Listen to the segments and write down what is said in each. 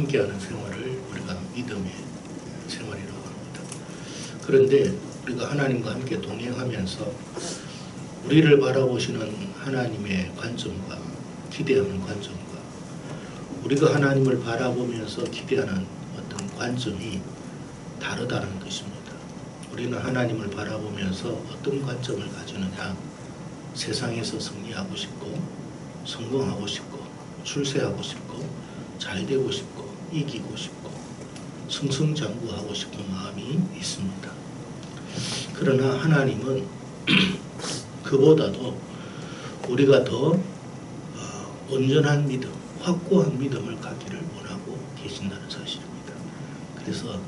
함께하는 생활을 우리가 믿음의 생활이라고 합니다. 그런데 우리가 하나님과 함께 동행하면서 우리를 바라보시는 하나님의 관점과 기대하는 관점과 우리가 하나님을 바라보면서 기대하는 어떤 관점이 다르다는 것입니다. 우리는 하나님을 바라보면서 어떤 관점을 가지느냐, 세상에서 승리하고 싶고 성공하고 싶고 출세하고 싶고 잘되고 싶고 이기고 싶고 승승장구하고 싶은 마음이 있습니다. 그러나 하나님은 그보다도 우리가 더 온전한 믿음, 확고한 믿음을 갖기를 원하고 계신다는 사실입니다. 그래서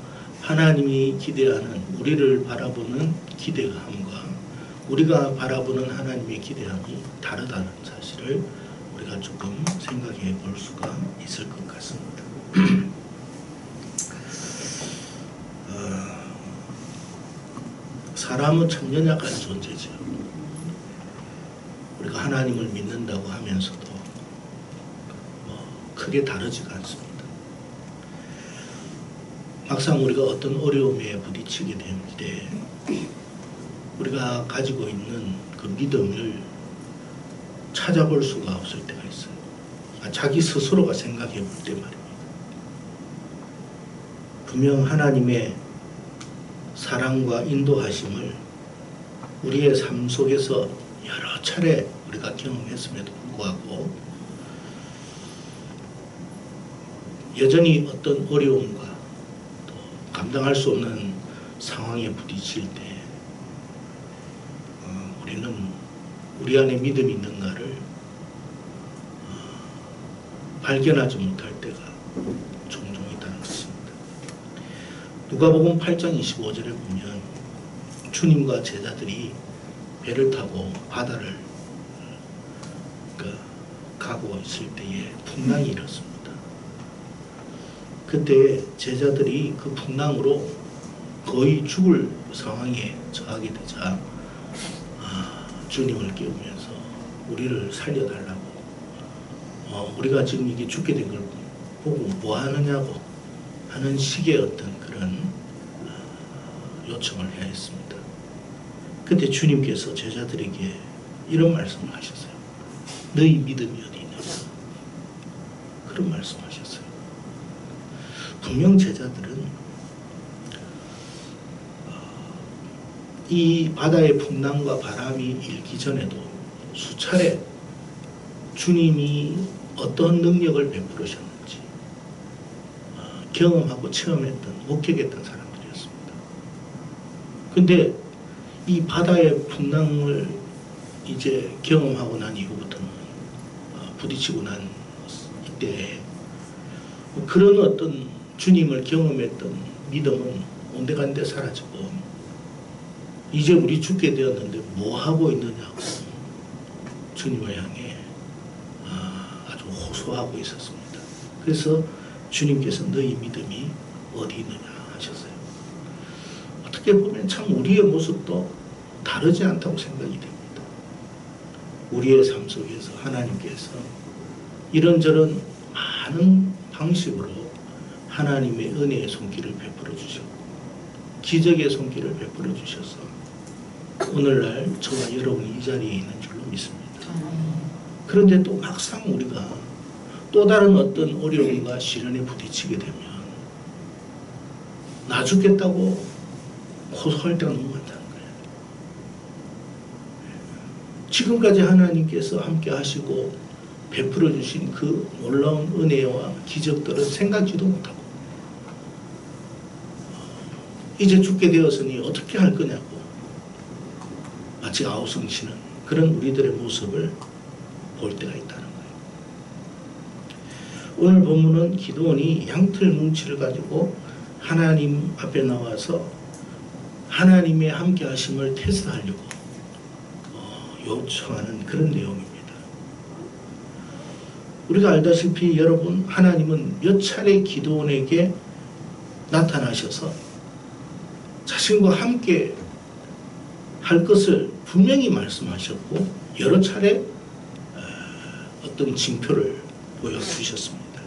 하나님이 기대하는 우리를 바라보는 기대감과 우리가 바라보는 하나님의 기대함이 다르다는 사실을 우리가 조금 생각해 볼 수가 있을 것 같습니다. 사람은 참 연약한 존재죠. 우리가 하나님을 믿는다고 하면서도 크게 다르지가 않습니다. 막상 우리가 어떤 어려움에 부딪히게 될 때 우리가 가지고 있는 그 믿음을 찾아볼 수가 없을 때가 있어요. 자기 스스로가 생각해 볼 때 말입니다. 분명 하나님의 사랑과 인도하심을 우리의 삶 속에서 여러 차례 우리가 경험했음에도 불구하고 여전히 어떤 어려움과 또 감당할 수 없는 상황에 부딪힐 때 우리는 우리 안에 믿음이 있는가를 발견하지 못할 때가 종종 있다는 것입니다. 누가복음 8장 25절에 보면 주님과 제자들이 배를 타고 바다를 가고 있을 때에 풍랑이 일었습니다. 그때 제자들이 그 풍랑으로 거의 죽을 상황에 처하게 되자 주님을 깨우면서 우리를 살려달라고 우리가 지금 이게 죽게 된 걸 보고 뭐 하느냐고 하는 식의 어떤 그런 요청을 해야 했습니다. 그때 주님께서 제자들에게 이런 말씀을 하셨어요. 너희 믿음이 어디 있느냐? 그런 말씀하셨어요. 분명 제자들은 이 바다의 풍랑과 바람이 일기 전에도 수차례 주님이 어떤 능력을 베풀으셨는지 경험하고 체험했던, 목격했던 사람들이었습니다. 근데 이 바다의 풍랑을 이제 경험하고 난 이후부터는 부딪히고 난 이때 그런 어떤 주님을 경험했던 믿음은 온데간데 사라지고 이제 우리 죽게 되었는데 뭐 하고 있느냐고 주님을 향해 아주 호소하고 있었습니다. 그래서 주님께서 너희 믿음이 어디 있느냐 하셨어요. 어떻게 보면 참 우리의 모습도 다르지 않다고 생각이 됩니다. 우리의 삶 속에서 하나님께서 이런저런 많은 방식으로 하나님의 은혜의 손길을 베풀어 주셨고 기적의 손길을 베풀어 주셔서 오늘날 저와 여러분이 이 자리에 있는 줄로 믿습니다. 그런데 또 막상 우리가 또 다른 어떤 어려움과 시련에 부딪히게 되면 나 죽겠다고 호소할 때가 너무 많다는 거예요. 지금까지 하나님께서 함께 하시고 베풀어 주신 그 놀라운 은혜와 기적들을 생각지도 못하고 이제 죽게 되었으니 어떻게 할 거냐고 마치 아우성치는 그런 우리들의 모습을 볼 때가 있다는 거예요. 오늘 본문은 기드온이 양털 뭉치를 가지고 하나님 앞에 나와서 하나님의 함께 하심을 테스트하려고 요청하는 그런 내용입니다. 우리가 알다시피 여러분 하나님은 몇 차례 기드온에게 나타나셔서 자신과 함께 할 것을 분명히 말씀하셨고 여러 차례 어떤 징표를 보여주셨습니다.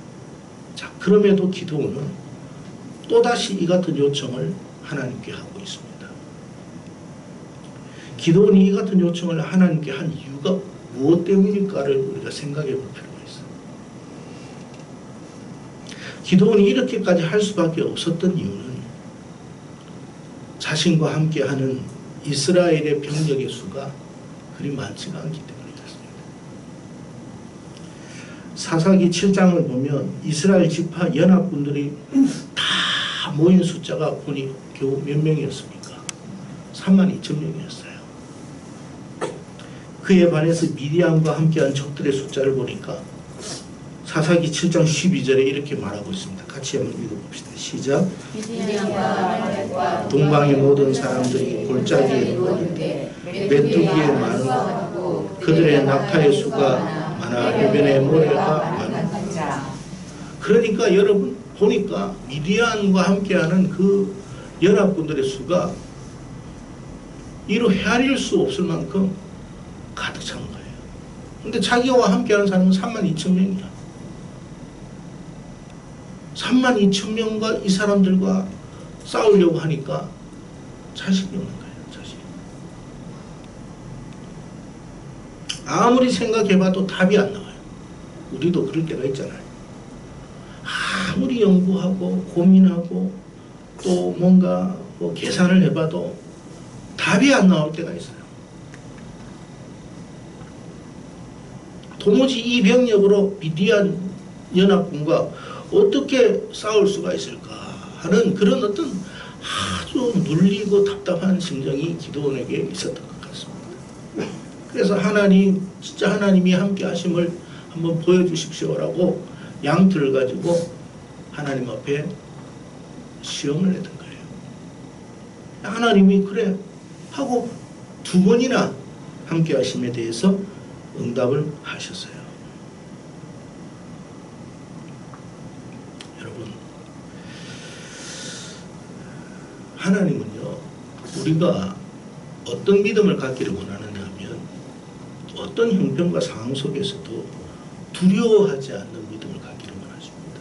자, 그럼에도 기도원은 또다시 이 같은 요청을 하나님께 하고 있습니다. 기도원이 이 같은 요청을 하나님께 한 이유가 무엇 때문일까를 우리가 생각해 볼 필요가 있어요. 기도원이 이렇게까지 할 수밖에 없었던 이유는 자신과 함께하는 이스라엘의 병력의 수가 그리 많지가 않기 때문이었습니다. 사사기 7장을 보면 이스라엘 지파 연합군들이 다 모인 숫자가 보니 겨우 몇 명이었습니까? 32,000명이었어요. 그에 반해서 미디안과 함께한 적들의 숫자를 보니까 사사기 7장 12절에 이렇게 말하고 있습니다. 같이 한번 읽어봅시다. 시작. 동방의 모든 사람들이 골짜기에 누웠는데 메뚜기의 많은 그들의 낙타의 수가 많아 해변의 모래가 많아. 그러니까 여러분 보니까 미디안과 함께하는 그 연합군들의 수가 이로 헤아릴 수 없을 만큼 가득 찬 거예요. 근데 자기와 함께하는 사람은 32,000명이야. 32,000명과 이 사람들과 싸우려고 하니까 자신이 없는 거예요. 자신. 아무리 생각해봐도 답이 안 나와요. 우리도 그럴 때가 있잖아요. 아무리 연구하고 고민하고 또 뭔가 뭐 계산을 해봐도 답이 안 나올 때가 있어요. 도무지 이 병력으로 미디안 연합군과 어떻게 싸울 수가 있을까 하는 그런 어떤 아주 눌리고 답답한 심정이 기도원에게 있었던 것 같습니다. 그래서 하나님, 진짜 하나님이 함께 하심을 한번 보여주십시오라고 양틀을 가지고 하나님 앞에 시험을 냈던 거예요. 하나님이 그래 하고 2번이나 함께 하심에 대해서 응답을 하셨어요. 여러분, 하나님은요, 우리가 어떤 믿음을 갖기를 원하느냐 하면 어떤 형편과 상황 속에서도 두려워하지 않는 믿음을 갖기를 원하십니다.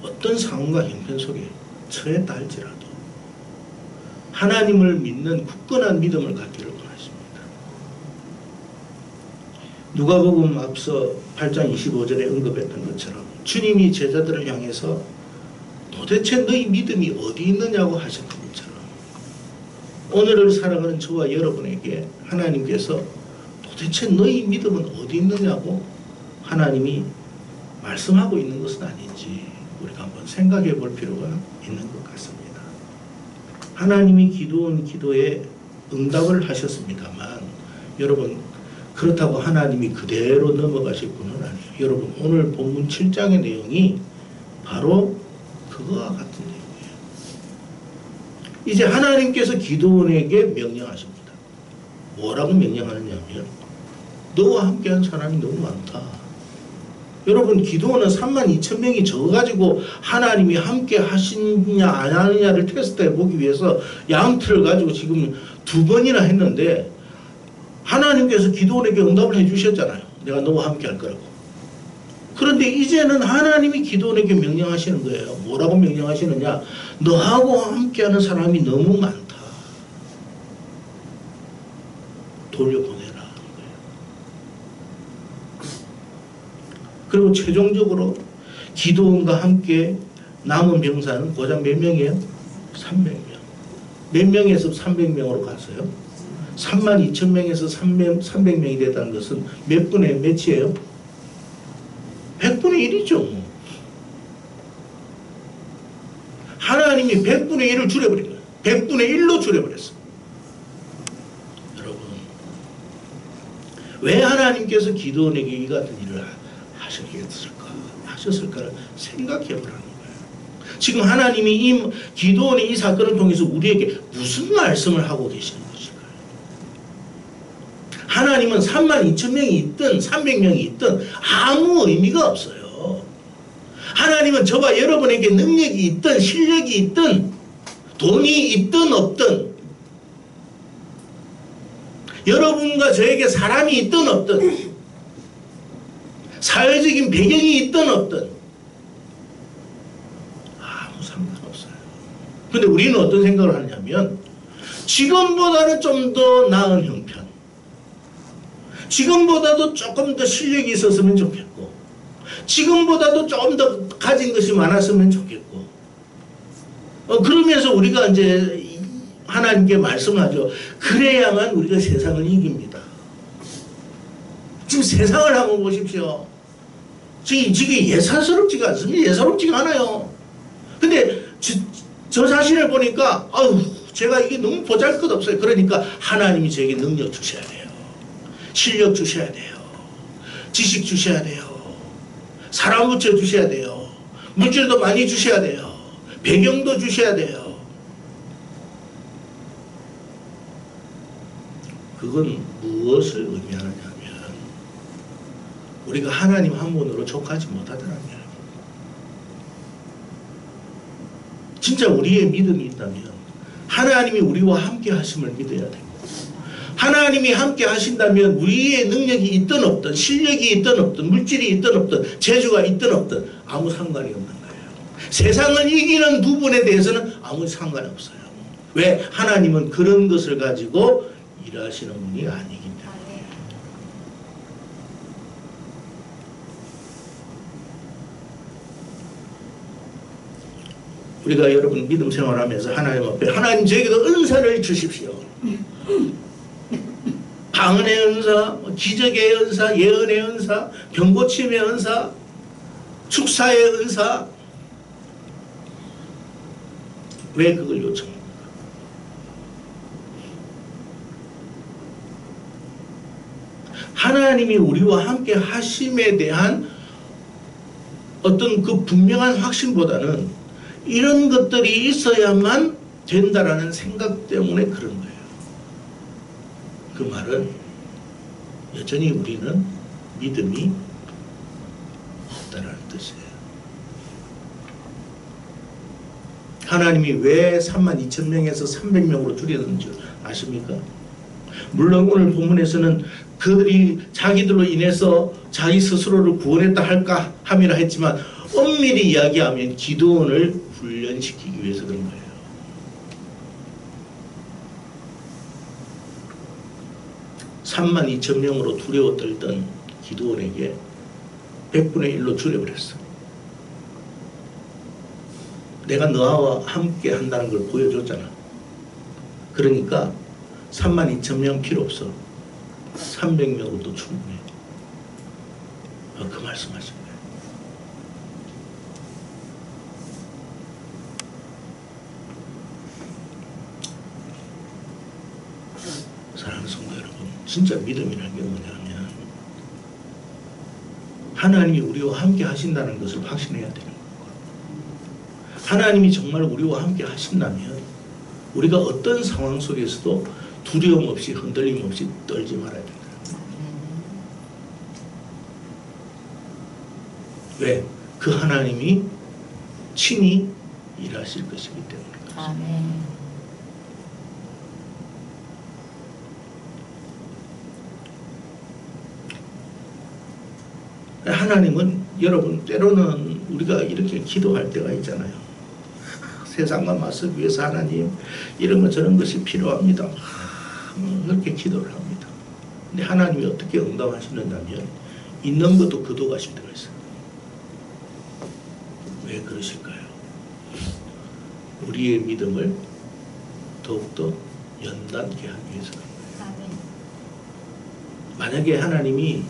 어떤 상황과 형편 속에 처했다 할지라도 하나님을 믿는 굳건한 믿음을 갖기를 원하십니다. 누가복음 앞서 8장 25절에 언급했던 것처럼 주님이 제자들을 향해서 도대체 너희 믿음이 어디 있느냐고 하셨던 것처럼 오늘을 살아가는 저와 여러분에게 하나님께서 도대체 너희 믿음은 어디 있느냐고 하나님이 말씀하고 있는 것은 아닌지 우리가 한번 생각해 볼 필요가 있는 것 같습니다. 하나님이 기도원 기도에 응답을 하셨습니다만 여러분, 그렇다고 하나님이 그대로 넘어가실 분은 아니에요. 여러분, 오늘 본문 7장의 내용이 바로 그거와 같은 내용이에요. 이제 하나님께서 기도원에게 명령하십니다. 뭐라고 명령하느냐 하면 너와 함께한 사람이 너무 많다. 여러분, 기도원은 32,000명이 적어가지고 하나님이 함께 하시느냐 안 하느냐를 테스트해 보기 위해서 양틀을 가지고 지금 2번이나 했는데 하나님께서 기도원에게 응답을 해주셨잖아요. 내가 너와 함께 할 거라고. 그런데 이제는 하나님이 기도원에게 명령하시는 거예요. 뭐라고 명령하시느냐? 너하고 함께하는 사람이 너무 많다. 돌려보내라. 그리고 최종적으로 기도원과 함께 남은 병사는 고작 몇 명이에요? 300명. 몇 명에서 300명으로 갔어요? 32,000명에서 300명이 됐다는 것은 몇 분의 몇이에요? 100분의 1이죠. 하나님이 100분의 1을 줄여버린 거예요. 100분의 1로 줄여버렸어요. 여러분, 왜 하나님께서 기도원에게 이 같은 일을 하셨을까를 생각해 보라는 거예요. 지금 하나님이 이 기도원의 이 사건을 통해서 우리에게 무슨 말씀을 하고 계시는 것일까요? 하나님은 32,000명이 있든 300명이 있든 아무 의미가 없어요. 하나님은 저와 여러분에게 능력이 있든 실력이 있든 돈이 있든 없든 여러분과 저에게 사람이 있든 없든 사회적인 배경이 있든 없든 근데 우리는 어떤 생각을 하냐면 지금보다는 좀 더 나은 형편, 지금보다도 조금 더 실력이 있었으면 좋겠고, 지금보다도 좀 더 가진 것이 많았으면 좋겠고, 그러면서 우리가 이제 하나님께 말씀하죠. 그래야만 우리가 세상을 이깁니다. 지금 세상을 한번 보십시오. 지금 예사스럽지가 않습니다. 예사롭지가 않아요. 근데 저 자신을 보니까 제가 이게 너무 보잘것없어요. 그러니까 하나님이 저에게 능력 주셔야 돼요. 실력 주셔야 돼요. 지식 주셔야 돼요. 사람 붙여 주셔야 돼요. 물질도 많이 주셔야 돼요. 배경도 주셔야 돼요. 그건 무엇을 의미하느냐 하면 우리가 하나님 한 분으로 족하지 못하더라는 이야기입니다. 진짜 우리의 믿음이 있다면 하나님이 우리와 함께 하심을 믿어야 되고, 하나님이 함께 하신다면 우리의 능력이 있든 없든, 실력이 있든 없든, 물질이 있든 없든, 재주가 있든 없든 아무 상관이 없는 거예요. 세상을 이기는 부분에 대해서는 아무 상관이 없어요. 왜? 하나님은 그런 것을 가지고 일하시는 분이 아니기 때문에. 우리가 여러분 믿음 생활하면서 하나님 앞에 하나님 저에게도 은사를 주십시오. 방언의 은사, 기적의 은사, 예언의 은사, 병고침의 은사, 축사의 은사. 왜 그걸 요청합니까? 하나님이 우리와 함께 하심에 대한 어떤 그 분명한 확신보다는 이런 것들이 있어야만 된다라는 생각 때문에 그런 거예요. 그 말은 여전히 우리는 믿음이 없다라는 뜻이에요. 하나님이 왜 32,000명에서 300명으로 줄였는 줄 아십니까? 물론 오늘 본문에서는 그들이 자기들로 인해서 자기 스스로를 구원했다 할까 함이라 했지만 엄밀히 이야기하면 기드온을 훈련시키기 위해서 그런 거예요. (3만 2천 명으로 두려워 떨던 기드온에게 100분의 1로 줄여버렸어. 내가 너와 함께 한다는 걸 보여줬잖아. 그러니까 3만 2천 명 필요 없어. 300명으로도 충분해. 그 말씀하신 거예요. 사랑하는 성도 여러분, 진짜 믿음이라는 게 뭐냐면 하나님이 우리와 함께 하신다는 것을 확신해야 되는 거고, 하나님이 정말 우리와 함께 하신다면 우리가 어떤 상황 속에서도 두려움 없이 흔들림 없이 떨지 말아야 된다. 왜? 그 하나님이 친히 일하실 것이기 때문입니다. 아멘. 하나님은 여러분 때로는 우리가 이렇게 기도할 때가 있잖아요. 세상과 맞서기 위해서 하나님 이런 것 저런 것이 필요합니다. 그렇게 기도를 합니다. 근데 하나님이 어떻게 응답하시느냐면 있는 것도 거둬가실 때가 있어요. 왜 그러실까요? 우리의 믿음을 더욱더 연단케 하기 위해서 그런 거예요. 만약에 하나님이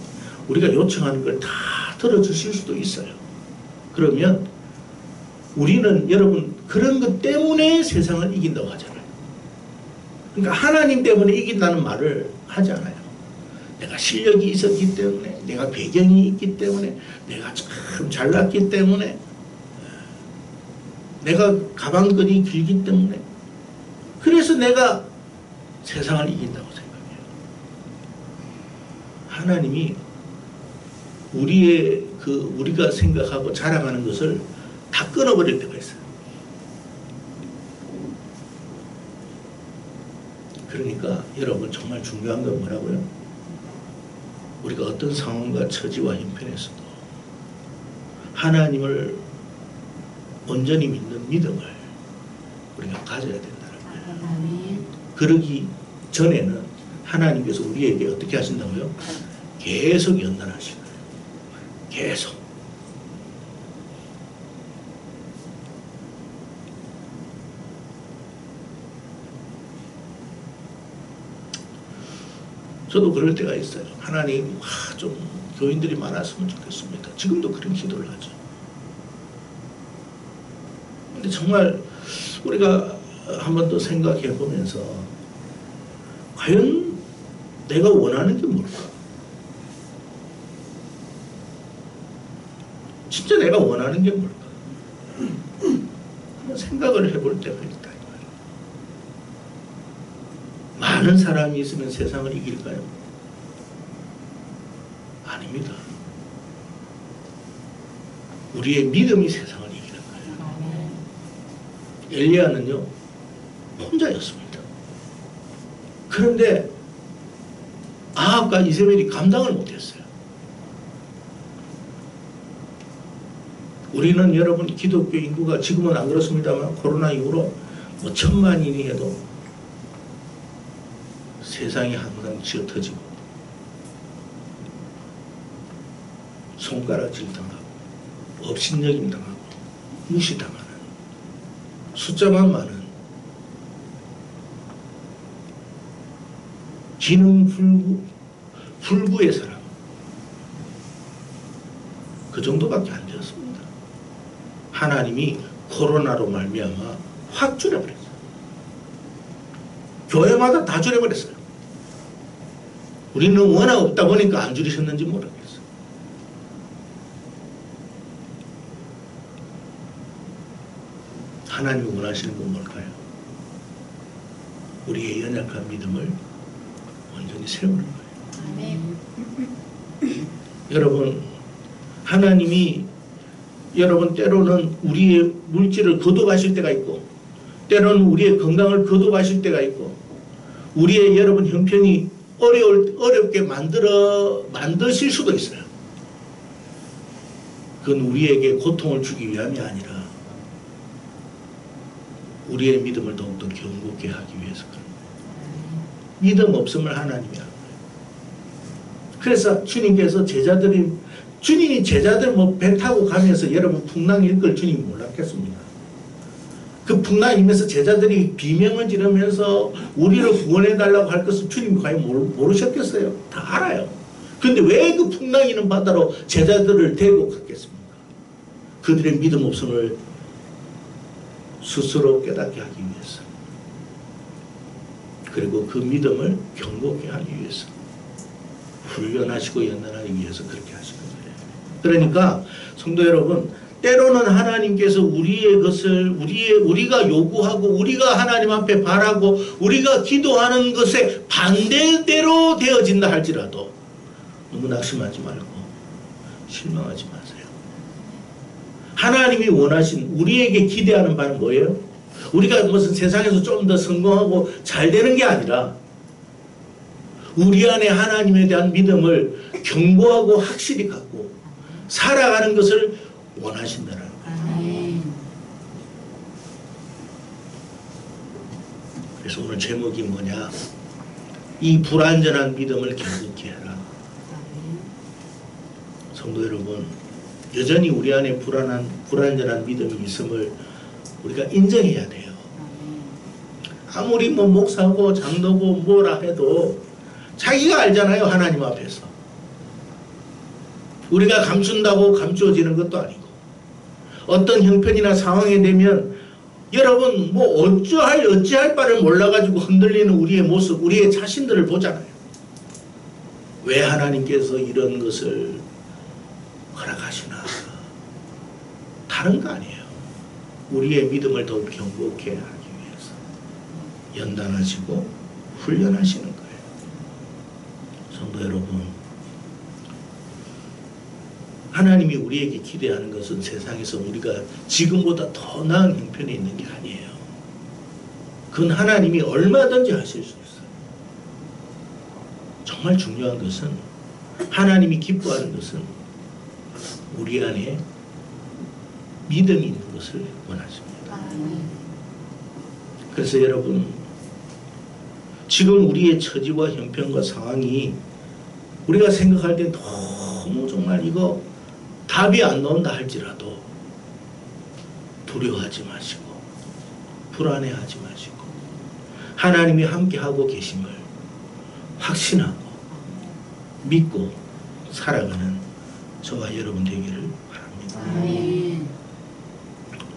우리가 요청하는 걸 다 들어주실 수도 있어요. 그러면 우리는 여러분 그런 것 때문에 세상을 이긴다고 하잖아요. 그러니까 하나님 때문에 이긴다는 말을 하지 않아요. 내가 실력이 있었기 때문에, 내가 배경이 있기 때문에, 내가 참 잘났기 때문에, 내가 가방끈이 길기 때문에, 그래서 내가 세상을 이긴다고 생각해요. 하나님이 우리가 생각하고 자랑하는 것을 다 끊어버릴 때가 있어요. 그러니까 여러분 정말 중요한 건 뭐라고요? 우리가 어떤 상황과 처지와 형편에서도 하나님을 온전히 믿는 믿음을 우리가 가져야 된다는 거예요. 그러기 전에는 하나님께서 우리에게 어떻게 하신다고요? 계속 연단하시는 거예요. 계속. 저도 그럴 때가 있어요. 하나님, 좀 교인들이 많았으면 좋겠습니다. 지금도 그런 기도를 하죠. 근데 정말 우리가 한 번 더 생각해 보면서 과연 내가 원하는 게 뭘까? 진짜 내가 원하는 게 뭘까? 한번 생각을 해볼 때가 있다. 많은 사람이 있으면 세상을 이길까요? 아닙니다. 우리의 믿음이 세상을 이기는 거예요. 엘리야는요, 혼자였습니다. 그런데 아합과 이세벨이 감당을 못했어요. 우리는 여러분 기독교 인구가 지금은 안 그렇습니다만 코로나 이후로 뭐 1000만인이 해도 세상이 항상 쥐어터지고 손가락질 당하고 업신여김 당하고 무시당하는 숫자만 많은 기능 불구의 사람, 그 정도밖에 안 되었습니다. 하나님이 코로나로 말미암아 확 줄여버렸어요. 교회마다 다 줄여버렸어요. 우리는 워낙 없다 보니까 안 줄이셨는지 모르겠어요. 하나님이 원하시는 건 뭘까요? 우리의 연약한 믿음을 완전히 세우는 거예요. 여러분, 하나님이 여러분 때로는 우리의 물질을 거둬가실 때가 있고 때로는 우리의 건강을 거둬가실 때가 있고 우리의 여러분 형편이 어렵게 만드실 수도 있어요. 그건 우리에게 고통을 주기 위함이 아니라 우리의 믿음을 더욱더 견고하게 하기 위해서 그런 거예요. 믿음 없음을 하나님이 하는 거예요. 그래서 주님께서 주님이 제자들 배 타고 가면서 여러분 풍랑일 걸 주님이 몰랐겠습니다. 그 풍랑이면서 제자들이 비명을 지르면서 우리를 구원해달라고 할 것을 주님이 과연 모르셨겠어요? 다 알아요. 그런데 왜 그 풍랑이는 바다로 제자들을 데리고 갔겠습니까? 그들의 믿음 없음을 스스로 깨닫게 하기 위해서, 그리고 그 믿음을 견고하게 하기 위해서, 훈련하시고 연단하기 위해서 그렇게 하신 거예요. 그러니까 성도 여러분, 때로는 하나님께서 우리의 것을 우리가 요구하고 우리가 하나님 앞에 바라고 우리가 기도하는 것에 반대대로 되어진다 할지라도 너무 낙심하지 말고 실망하지 마세요. 하나님이 원하신 우리에게 기대하는 바는 뭐예요? 우리가 무슨 세상에서 좀 더 성공하고 잘 되는 게 아니라 우리 안에 하나님에 대한 믿음을 견고하고 확실히 갖고 살아가는 것을 원하신다는 거예요. 그래서 오늘 제목이 뭐냐? 이 불완전한 믿음을 견고케 해라. 성도 여러분, 여전히 우리 안에 불완전한 믿음이 있음을 우리가 인정해야 돼요. 아무리 목사고 장로고 뭐라 해도 자기가 알잖아요. 하나님 앞에서. 우리가 감춘다고 감추어지는 것도 아니고 어떤 형편이나 상황에 되면 여러분 어찌할 바를 몰라가지고 흔들리는 우리의 모습, 우리의 자신들을 보잖아요. 왜 하나님께서 이런 것을 허락하시나? 다른 거 아니에요. 우리의 믿음을 더욱 견고하게 하기 위해서 연단하시고 훈련하시는 거예요. 성도 여러분, 하나님이 우리에게 기대하는 것은 세상에서 우리가 지금보다 더 나은 형편에 있는 게 아니에요. 그건 하나님이 얼마든지 하실 수 있어요. 정말 중요한 것은, 하나님이 기뻐하는 것은 우리 안에 믿음이 있는 것을 원하십니다. 그래서 여러분, 지금 우리의 처지와 형편과 상황이 우리가 생각할 때 너무 정말 이거 답이 안 나온다 할지라도 두려워하지 마시고 불안해하지 마시고 하나님이 함께하고 계심을 확신하고 믿고 살아가는 저와 여러분 되기를 바랍니다.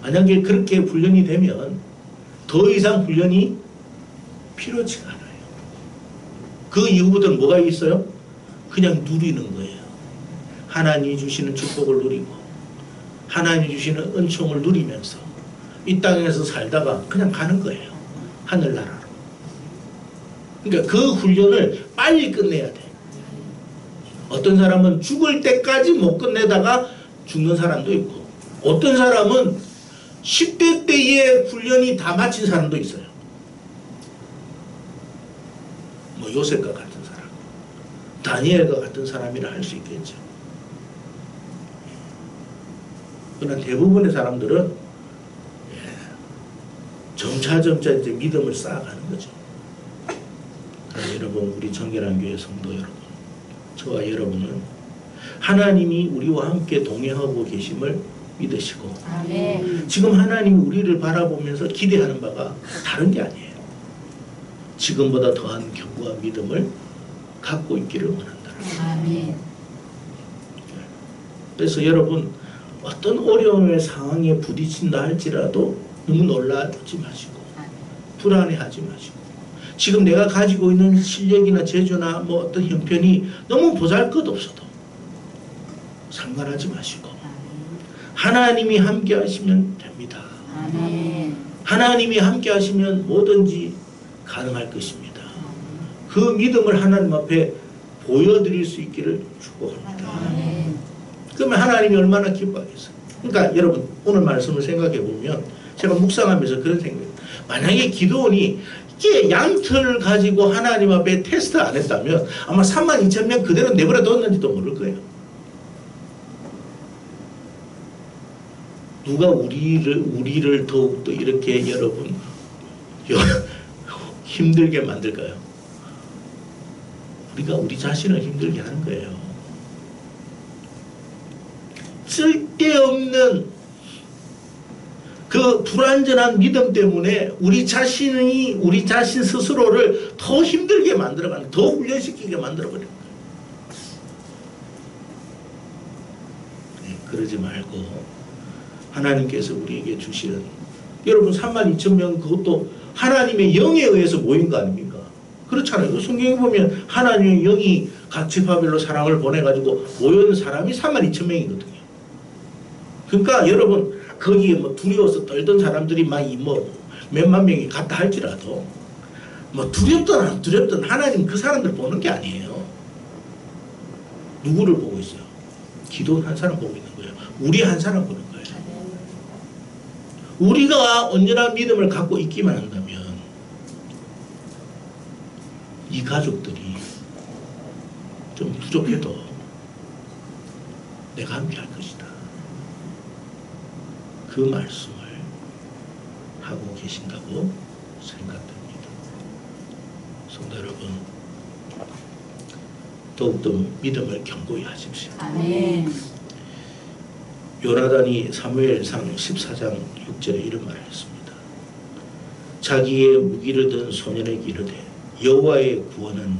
만약에 그렇게 훈련이 되면 더 이상 훈련이 필요치가 않아요. 그 이후부터는 뭐가 있어요? 그냥 누리는 거예요. 하나님이 주시는 축복을 누리고 하나님이 주시는 은총을 누리면서 이 땅에서 살다가 그냥 가는 거예요. 하늘나라로. 그러니까 그 훈련을 빨리 끝내야 돼. 어떤 사람은 죽을 때까지 못 끝내다가 죽는 사람도 있고 어떤 사람은 10대 때의 훈련이 다 마친 사람도 있어요. 뭐 요셉과 같은 사람, 다니엘과 같은 사람이라 할 수 있겠죠. 그러나 대부분의 사람들은 점차점차 이제 믿음을 쌓아가는 거죠. 여러분, 우리 정결한 교회 성도 여러분, 저와 여러분은 하나님이 우리와 함께 동행하고 계심을 믿으시고 아멘. 지금 하나님이 우리를 바라보면서 기대하는 바가 다른 게 아니에요. 지금보다 더한 격과 믿음을 갖고 있기를 원한다. 아멘. 그래서 여러분, 어떤 어려움의 상황에 부딪힌다 할지라도 너무 놀라지 마시고 불안해하지 마시고 지금 내가 가지고 있는 실력이나 재주나 뭐 어떤 형편이 너무 보잘것없어도 상관하지 마시고 하나님이 함께 하시면 됩니다. 아멘. 하나님이 함께 하시면 뭐든지 가능할 것입니다. 그 믿음을 하나님 앞에 보여드릴 수 있기를 축복합니다. 아멘. 그러면 하나님이 얼마나 기뻐하겠어요. 그러니까 여러분, 오늘 말씀을 생각해 보면 제가 묵상하면서 그런 생각이에요. 만약에 기도원이 이게 양털을 가지고 하나님 앞에 테스트 안 했다면 아마 32,000명 그대로 내버려 뒀는지도 모를 거예요. 누가 우리를 더욱더 이렇게 여러분 힘들게 만들까요? 우리가 우리 자신을 힘들게 하는 거예요. 쓸데없는 그 불완전한 믿음 때문에 우리 자신 스스로를 더 힘들게 만들어가는, 더 훈련시키게 만들어버리는 거예요. 네, 그러지 말고 하나님께서 우리에게 주시는, 여러분 32,000명 그것도 하나님의 영에 의해서 모인 거 아닙니까? 그렇잖아요. 성경에 보면 하나님의 영이 각지파별로 사랑을 보내가지고 모여있는 사람이 32,000명이거든요. 그러니까 여러분, 거기에 뭐 두려워서 떨던 사람들이 막 몇만 명이 갔다 할지라도 뭐 두렵든 안 두렵든 하나님 그 사람들 보는 게 아니에요. 누구를 보고 있어요? 기도원 한 사람 보고 있는 거예요. 우리 한 사람 보는 거예요. 우리가 온전한 믿음을 갖고 있기만 한다면 이 가족들이 좀 부족해도 내가 함께 할 것이다. 그 말씀을 하고 계신다고 생각됩니다. 성도 여러분, 더욱더 믿음을 견고히 하십시오. 아멘. 요나단이 사무엘상 14장 6절에 이런 말을 했습니다. 자기의 무기를 든 소년에게 이르되 여호와의 구원은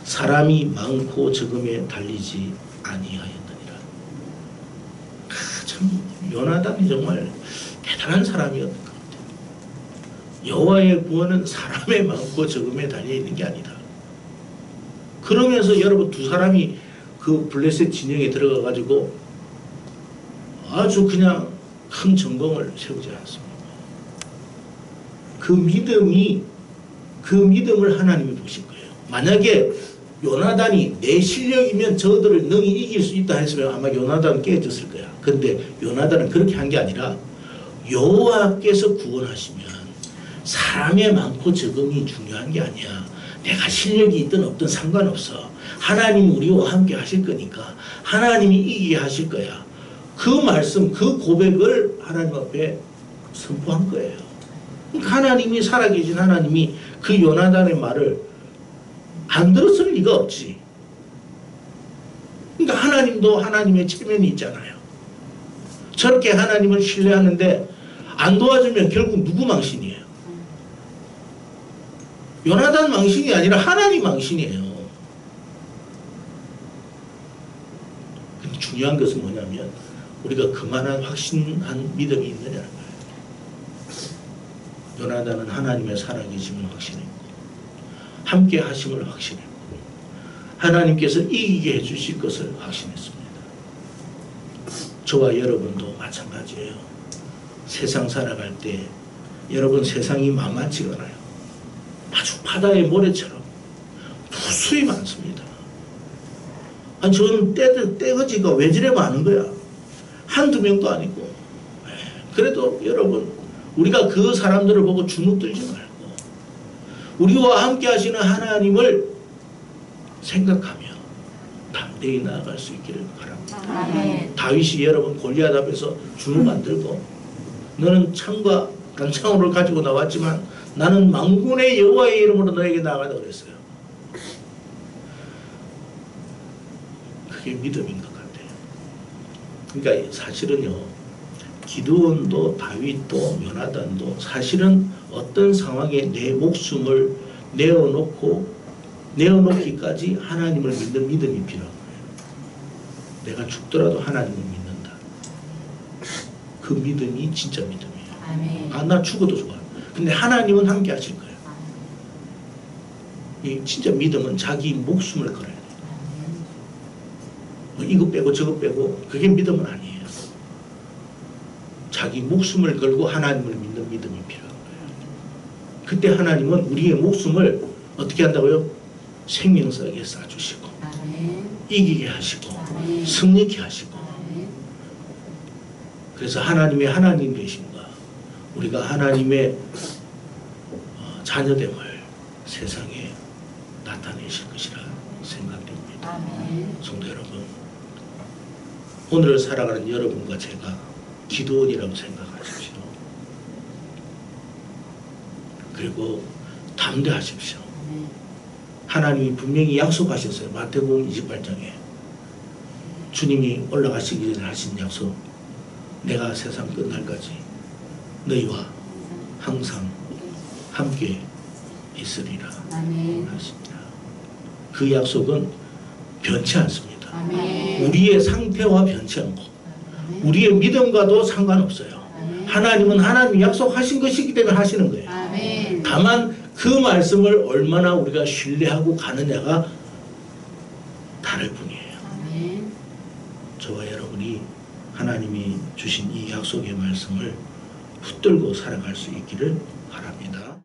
사람이 많고 적음에 달리지 아니하였느니라. 참 요나단이 정말 대단한 사람이었던 것 같아요. 여호와의 구원은 사람의 많고 적음에 달려있는 게 아니다. 그러면서 여러분 두 사람이 그 블레셋 진영에 들어가 가지고 아주 그냥 큰 전공을 세우지 않습니다. 그 믿음을 하나님이 보신 거예요. 만약에 요나단이 내 실력이면 저들을 능히 이길 수 있다 했으면 아마 요나단은 깨졌을 거야. 근데 요나단은 그렇게 한 게 아니라 여호와께서 구원하시면 사람의 많고 적음이 중요한 게 아니야. 내가 실력이 있든 없든 상관없어. 하나님이 우리와 함께 하실 거니까 하나님이 이기게 하실 거야. 그 말씀, 그 고백을 하나님 앞에 선포한 거예요. 그러니까 하나님이 살아계신 하나님이 그 요나단의 말을 안 들었을 리가 없지. 그러니까 하나님도 하나님의 체면이 있잖아요. 저렇게 하나님을 신뢰하는데 안 도와주면 결국 누구 망신이에요? 요나단 망신이 아니라 하나님 망신이에요. 근데 중요한 것은 뭐냐면 우리가 그만한 확신한 믿음이 있느냐는 거예요. 요나단은 하나님의 살아계심을 확신했고 함께 하심을 확신했고 하나님께서 이기게 해주실 것을 확신했습니다. 저와 여러분도 마찬가지예요. 세상 살아갈 때 여러분 세상이 만만치가 않아요. 아주 바다의 모래처럼 무수히 많습니다. 아니 저는 떼거지가 왜 저래 많은 거야. 한두 명도 아니고. 그래도 여러분 우리가 그 사람들을 보고 주눅들지 말고 우리와 함께 하시는 하나님을 생각하며 담대히 나아갈 수 있기를 바랍니다. 아멘. 다윗이 여러분 골리앗 앞에서 주눅 안 들고 너는 창과 단창으로 가지고 나왔지만 나는 만군의 여호와의 이름으로 너에게 나아가다 그랬어요. 그게 믿음인 것 같아요. 그러니까 사실은요 기드온도 다윗도 요나단도 사실은 어떤 상황에 내 목숨을 내어놓기까지 하나님을 믿는 믿음이 필요한 거예요. 내가 죽더라도 하나님을 믿는다. 그 믿음이 진짜 믿음이에요. 아멘. 아, 나 죽어도 좋아. 근데 하나님은 함께 하실 거예요. 이 진짜 믿음은 자기 목숨을 걸어야 돼요. 뭐 이거 빼고 저거 빼고 그게 믿음은 아니에요. 자기 목숨을 걸고 하나님을 믿는 믿음이 필요한 거예요. 그때 하나님은 우리의 목숨을 어떻게 한다고요? 생명사에 쏴주시고 아멘. 이기게 하시고 아멘. 승리케 하시고 아멘. 그래서 하나님의 하나님 되심과 우리가 하나님의 자녀됨을 세상에 나타내실 것이라 생각됩니다. 아멘. 성도 여러분, 오늘을 살아가는 여러분과 제가 기도원이라고 생각하십시오. 그리고 담대하십시오. 아멘. 하나님이 분명히 약속하셨어요. 마태복음 28장에 주님이 올라가시기 전에 하신 약속, 내가 세상 끝날까지 너희와 항상 함께 있으리라 아멘. 하십니다. 그 약속은 변치 않습니다. 아멘. 우리의 상태와 변치 않고 아멘. 우리의 믿음과도 상관없어요. 아멘. 하나님은 하나님이 약속하신 것이기 때문에 하시는 거예요. 아멘. 다만 그 말씀을 얼마나 우리가 신뢰하고 가느냐가 다를 뿐이에요. 아멘. 저와 여러분이 하나님이 주신 이 약속의 말씀을 붙들고 살아갈 수 있기를 바랍니다.